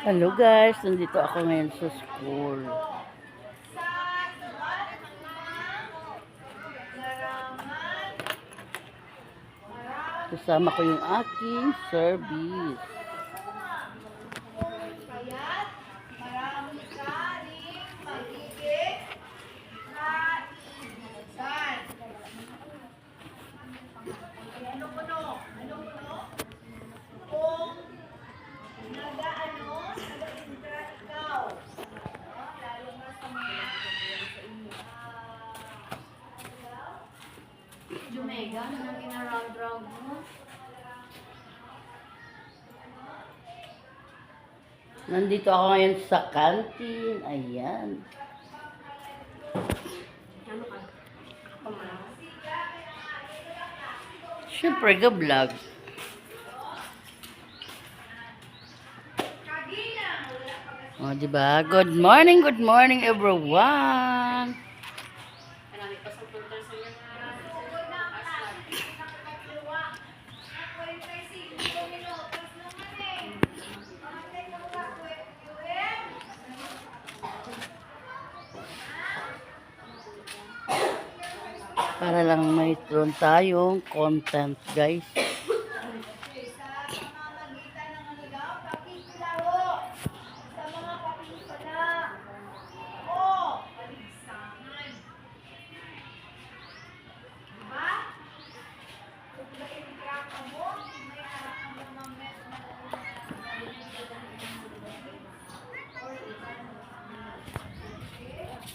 Hello guys, nandito ako ngayon sa school. Kasama ko yung aking service. Jumega, nang ina-round-round mo. Nandito ako ngayon sa canteen. Ayan. Ano ka? Pamala. Siyempre, ga-vlog. O, diba? Good morning everyone. Marami pa sa punta sa iyo. Para lang may tron tayong content, guys.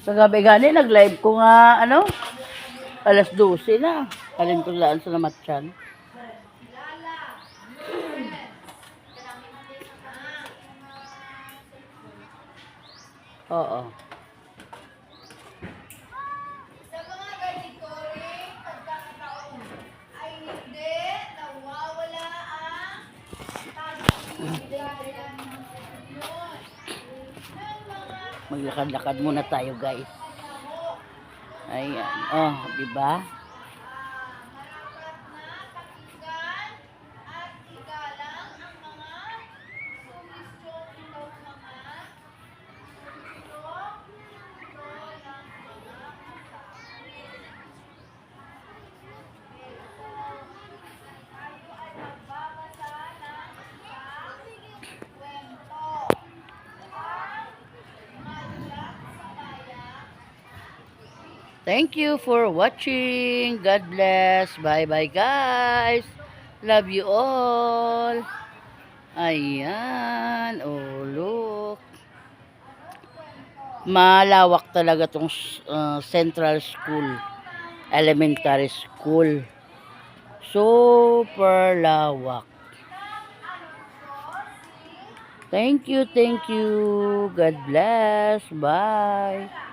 Sa gabi gani, nag-live ko nga, alas 12 na. Alin ko saan sa namatyan. Oo. Sa mga ganito rin pagkakataon ay hindi nawawala ang pag-ibigay ng Panginoon ng mga Maglakad-lakad muna tayo, guys. Ayan. Oh, di ba? marapat na pakinggan at igalang ang mga sumisyong ito mga sumisyong ito ng mga tayo ay magbabasa ng isang kwento. Ang malak sa bayan. Thank you for watching. God bless. Bye-bye, guys. Love you all. Ayan. Oh, look. Malawak talaga tong Central School. Elementary School. Super lawak. Thank you. God bless. Bye.